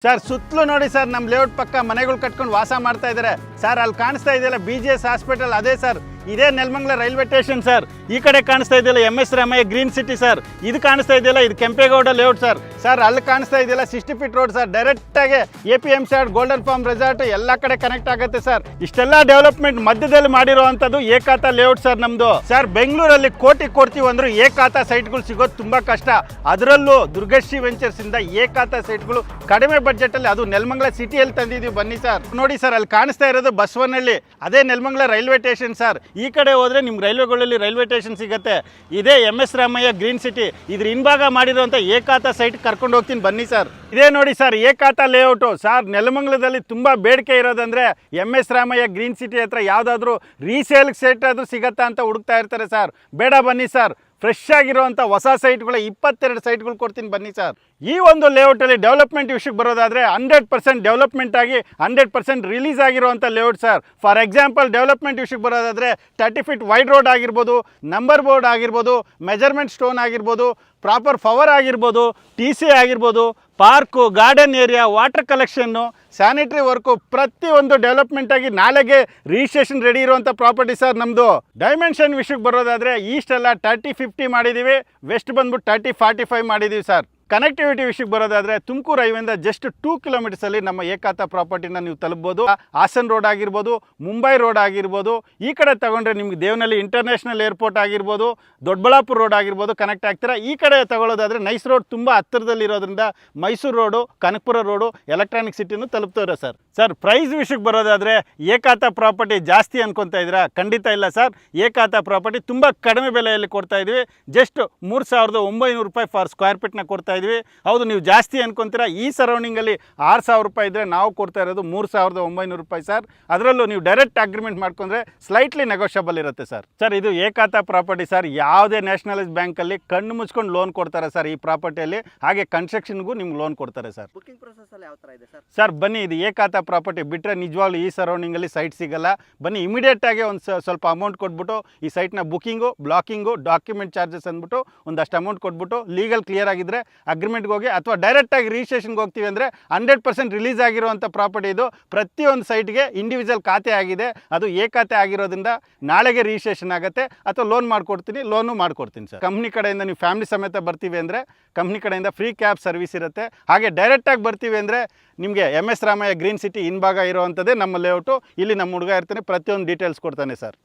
Sir ಸುತ್ತಲೂ ನೋಡಿ sir ನಮ್ಮ ಲೇಔಟ್ ಪಕ್ಕ ಮನೆಗಳು ಕಟ್ಕೊಂಡು ವಾಸ ಮಾಡ್ತಾ ಇದ್ದಾರೆ ಸರ್. ಅಲ್ಲಿ ಕಾಣಿಸ್ತಾ ಇದೆಯಲ್ಲ BGS ಹಾಸ್ಪಿಟಲ್, ಅದೇ ಸರ್. ಇದೇ ನೆಲಮಂಗಲ ರೈಲ್ವೆ ಸ್ಟೇಷನ್ ಸರ್. ಈ ಕಡೆ ಕಾಣಿಸ್ತಾ ಇದೆಯಲ್ಲ MS Ramaiah green city sir. ಇದು ಕಾಣಿಸ್ತಾ ಇದೆಯಲ್ಲ ಇದು ಕೆಂಪೇಗೌಡ ಲೇಔಟ್ ಸರ್. ಸರ್ ಅಲ್ಲಿ ಕಾಣಿಸ್ತಾ ಇದೆಯಲ್ಲ 60 ಫೀಟ್ ರೋಡ್ ಸರ್. ಡೈರೆಕ್ಟಾಗಿ APMC ಗೋಲ್ಡನ್ ಫಾರ್ಮ್ ರೆಸಾರ್ಟ್ ಎಲ್ಲ ಕಡೆ ಕನೆಕ್ಟ್ ಆಗುತ್ತೆ ಸರ್. ಇಷ್ಟೆಲ್ಲ ಡೆವಲಪ್ಮೆಂಟ್ ಮಧ್ಯದಲ್ಲಿ ಮಾಡಿರುವಂಥದ್ದು ಏಕಾತ ಲೇಔಟ್ ಸರ್ ನಮ್ಮದು. ಸರ್ ಬೆಂಗಳೂರಲ್ಲಿ ಕೋಟಿ ಕೊಡ್ತೀವಿ ಅಂದರೂ ಏಕಾತ ಸೈಟ್ಗಳು ಸಿಗೋದು ತುಂಬ ಕಷ್ಟ. ಅದರಲ್ಲೂ ದುರ್ಗಶ್ರೀ ವೆಂಚರ್ಸಿಂದ ಏಕಾತ ಸೈಟ್ಗಳು ಕಡಿಮೆ ಬಡ್ಜೆಟಲ್ಲಿ, ಅದು ನೆಲಮಂಗಲ ಸಿಟಿಯಲ್ಲಿ ತಂದಿದ್ದೀವಿ. ಬನ್ನಿ ಸರ್. ನೋಡಿ ಸರ್ ಅಲ್ಲಿ ಕಾಣಿಸ್ತಾ ಇರೋದು ಬಸವನಹಳ್ಳಿ, ಅದೇ ನೆಲಮಂಗಲ ರೈಲ್ವೆ ಸ್ಟೇಷನ್ ಸರ್. ಈ ಕಡೆ ಹೋದರೆ ನಿಮ್ಮ ರೈಲ್ವೆಗಳಲ್ಲಿ ರೈಲ್ವೆ ಸ್ಟೇಷನ್ ಸಿಗುತ್ತೆ. ಇದೇ MS ರಾಮಯ್ಯ ಗ್ರೀನ್ ಸಿಟಿ. ಇದ್ರ ಹಿಂಭಾಗ ಮಾಡಿರುವಂಥ ಏಕಾತ ಸೈಟ್ ಕರ್ಕೊಂಡು ಹೋಗ್ತೀನಿ ಬನ್ನಿ ಸರ್. ಇದೇ ನೋಡಿ ಸರ್ ಏಕಾತ ಲೇಔಟು ಸರ್. ನೆಲಮಂಗಲದಲ್ಲಿ ತುಂಬ ಬೇಡಿಕೆ ಇರೋದಂದರೆ MS ರಾಮಯ್ಯ ಗ್ರೀನ್ ಸಿಟಿ ಹತ್ರ ಯಾವುದಾದ್ರೂ ರೀಸೇಲ್ ಸೈಟ್ ಆದರೂ ಸಿಗತ್ತಾ ಅಂತ ಹುಡುಕ್ತಾ ಇರ್ತಾರೆ ಸರ್. ಬೇಡ ಬನ್ನಿ ಸರ್, ಫ್ರೆಶ್ ಆಗಿರುವಂಥ ಹೊಸ ಸೈಟ್ಗಳ 22 ಸೈಟ್ಗಳು ಕೊಡ್ತೀನಿ ಬನ್ನಿ ಸರ್. ಈ ಒಂದು ಲೇಔಟಲ್ಲಿ ಡೆವಲಪ್ಮೆಂಟ್ ವಿಷಯಕ್ಕೆ ಬರೋದಾದರೆ 100% ಡೆವಲಪ್ಮೆಂಟ್ ಆಗಿ 100% ರಿಲೀಸ್ ಆಗಿರುವಂಥ layout sir. For example development ವಿಷಯಕ್ಕೆ ಬರೋದಾದರೆ 30 ಫೀಟ್ ವೈಡ್ ರೋಡ್ ಆಗಿರ್ಬೋದು, ನಂಬರ್ ಬೋರ್ಡ್ ಆಗಿರ್ಬೋದು, ಮೆಜರ್ಮೆಂಟ್ ಸ್ಟೋನ್ ಆಗಿರ್ಬೋದು, ಪ್ರಾಪರ್ ಪವರ್ ಆಗಿರ್ಬೋದು, TC ಆಗಿರ್ಬೋದು, park, garden area, water collection, sanitary work, ಪ್ರತಿಯೊಂದು ಡೆವಲಪ್ಮೆಂಟ್ ಆಗಿ ನಾಳೆಗೆ ರಿಜಿಸ್ಟ್ರೇಷನ್ ರೆಡಿ ಇರುವಂಥ ಪ್ರಾಪರ್ಟಿ ಸರ್ ನಮ್ಮದು. ಡೈಮೆನ್ಷನ್ ವಿಷಯಕ್ಕೆ ಬರೋದಾದರೆ ಈಸ್ಟ್ ಎಲ್ಲ 30-50 ಮಾಡಿದ್ದೀವಿ, ವೆಸ್ಟ್ ಬಂದ್ಬಿಟ್ಟು 30-45 ಮಾಡಿದ್ದೀವಿ ಸರ್. ಕನೆಕ್ಟಿವಿಟಿ ವಿಷಯಕ್ಕೆ ಬರೋದಾದರೆ ತುಮಕೂರು ಹೈವೇಯಿಂದ ಜಸ್ಟ್ 2 ಕಿಲೋಮೀಟರ್ಸಲ್ಲಿ ನಮ್ಮ ಏಕಾತ ಪ್ರಾಪರ್ಟಿನ ನೀವು ತಲುಪ್ಬೋದು. ಹಾಸನ್ ರೋಡ್ ಆಗಿರ್ಬೋದು, ಮುಂಬೈ ರೋಡ್ ಆಗಿರ್ಬೋದು, ಈ ಕಡೆ ತಗೊಂಡ್ರೆ ನಿಮ್ಗೆ ದೇವನಹಳ್ಳಿ ಇಂಟರ್ನ್ಯಾಷನಲ್ ಏರ್ಪೋರ್ಟ್ ಆಗಿರ್ಬೋದು, ದೊಡ್ಡಬಳ್ಳಾಪುರ ರೋಡ್ ಆಗಿರ್ಬೋದು ಕನೆಕ್ಟ್ ಆಗ್ತೀರಾ. ಈ ಕಡೆ ತಗೊಳ್ಳೋದಾದರೆ ನೈಸ್ ರೋಡ್ ತುಂಬ ಹತ್ತಿರದಲ್ಲಿರೋದ್ರಿಂದ Mysuru road, Kanakapura road, electronic ಸಿಟಿನೂ ತಲುಪ್ತವ್ರೆ ಸರ್. ಸರ್ ಪ್ರೈಸ್ ವಿಷಯಕ್ಕೆ ಬರೋದಾದರೆ ಏಕಾತ ಪ್ರಾಪರ್ಟಿ ಜಾಸ್ತಿ ಅನ್ಕೊತಾ ಇದ್ದೀರಾ? ಖಂಡಿತ ಇಲ್ಲ ಸರ್. ಏಕಾತ ಪ್ರಾಪರ್ಟಿ ತುಂಬ ಕಡಿಮೆ ಬೆಲೆಯಲ್ಲಿ ಕೊಡ್ತಾ ಇದ್ವಿ. ಜಸ್ಟ್ 3,900 ರೂಪಾಯಿ ಫಾರ್ ಸ್ಕ್ವೇರ್ ಫೀಟ್ನ ಕೊಡ್ತಾ ಇದ್ವಿ. ಹೌದು, ನೀವು ಜಾಸ್ತಿ ಅನ್ಕೊಂತೀರಾ. ಈ ಸರೌಂಡಿಂಗಲ್ಲಿ 6,000 ರೂಪಾಯಿ ಇದ್ದರೆ ನಾವು ಕೊಡ್ತಾ ಇರೋದು 3,900 ರೂಪಾಯಿ ಸರ್. ಅದರಲ್ಲೂ ನೀವು ಡೈರೆಕ್ಟ್ ಅಗ್ರಿಮೆಂಟ್ ಮಾಡ್ಕೊಂಡ್ರೆ ಸ್ಲೈಟ್ಲಿ ನೆಗೋಷಿಯಬಲ್ ಇರುತ್ತೆ ಸರ್. ಸರ್ ಇದು ಏಕಾತ ಪ್ರಾಪರ್ಟಿ ಸರ್. ಯಾವುದೇ ನ್ಯಾಷನಲೈಸ್ ಬ್ಯಾಂಕಲ್ಲಿ ಕಣ್ಣು ಮುಚ್ಕೊಂಡು ಲೋನ್ ಕೊಡ್ತಾರೆ ಸರ್ ಈ ಪ್ರಾಪರ್ಟಿಯಲ್ಲಿ. ಹಾಗೆ ಕನ್ಸ್ಟ್ರಕ್ಷನ್ಗೂ ನಿಮ್ಗೆ ಲೋನ್ ಕೊಡ್ತಾರೆ ಸರ್. ಬುಕಿಂಗ್ ಪ್ರೊಸೆಸ್ ಅಲ್ಲಿ ಯಾವ ಥರ ಇದೆ ಸರ್? ಸರ್ ಬನ್ನಿ, ಇದು ಏಕಾತ ಪ್ರಾಪರ್ಟಿ ಬಿಟ್ಟರೆ ನಿಜವಾಗ್ಲೂ ಈ ಸರೌಂಡಿಂಗಲ್ಲಿ ಸೈಟ್ ಸಿಗಲ್ಲ. ಬನ್ನಿ, ಇಮಿಡಿಯೇಟಾಗಿ ಒಂದು ಸ್ವಲ್ಪ ಅಮೌಂಟ್ ಕೊಟ್ಬಿಟ್ಟು ಈ ಸೈಟ್ನ ಬುಕಿಂಗು, ಬ್ಲಾಕಿಂಗು, ಡಾಕ್ಯುಮೆಂಟ್ ಚಾರ್ಜಸ್ ಅಂದ್ಬಿಟ್ಟು ಒಂದಷ್ಟು ಅಮೌಂಟ್ ಕೊಟ್ಬಿಟ್ಟು ಲೀಗಲ್ ಕ್ಲಿಯರ್ ಆಗಿದ್ದರೆ ಅಗ್ರಿಮೆಂಟ್ಗೆ ಹೋಗಿ, ಅಥವಾ ಡೈರೆಕ್ಟಾಗಿ ರಿಜಿಸ್ಟ್ರೇಷನ್ಗೆ ಹೋಗ್ತೀವಿ ಅಂದರೆ 100% ರಿಲೀಸ್ ಆಗಿರುವಂಥ ಪ್ರಾಪರ್ಟಿ ಇದು. ಪ್ರತಿಯೊಂದು ಸೈಟ್ಗೆ ಇಂಡಿವಿಜುವಲ್ ಖಾತೆ ಆಗಿದೆ. ಅದು ಏಕಾತೆ ಆಗಿರೋದ್ರಿಂದ ನಾಳೆಗೆ ರಿಜಿಸ್ಟ್ರೇಷನ್ ಆಗುತ್ತೆ. ಅಥವಾ ಲೋನ್ ಮಾಡಿಕೊಡ್ತೀನಿ, ಲೋನು ಮಾಡಿಕೊಡ್ತೀನಿ ಸರ್. ಕಂಪ್ನಿ ಕಡೆಯಿಂದ ನೀವು ಫ್ಯಾಮಿಲಿ ಸಮೇತ ಬರ್ತೀವಿ ಅಂದರೆ ಕಂಪ್ನಿ ಕಡೆಯಿಂದ ಫ್ರೀ ಕ್ಯಾಬ್ ಸರ್ವಿಸ್ ಇರುತ್ತೆ. ಹಾಗೆ ಡೈರೆಕ್ಟಾಗಿ ಬರ್ತೀವಿ ಅಂದರೆ ನಿಮಗೆ MS ರಾಮಯ್ಯ ಗ್ರೀನ್ ಸಿಟಿ ಹಿಂಭಾಗ ಇರುವಂಥದ್ದೇ ನಮ್ಮ ಲೇಔಟು. ಇಲ್ಲಿ ನಮ್ಮ ಹುಡುಗ ಇರ್ತಾನೆ, ಪ್ರತಿಯೊಂದು ಡೀಟೇಲ್ಸ್ ಕೊಡ್ತಾನೆ ಸರ್.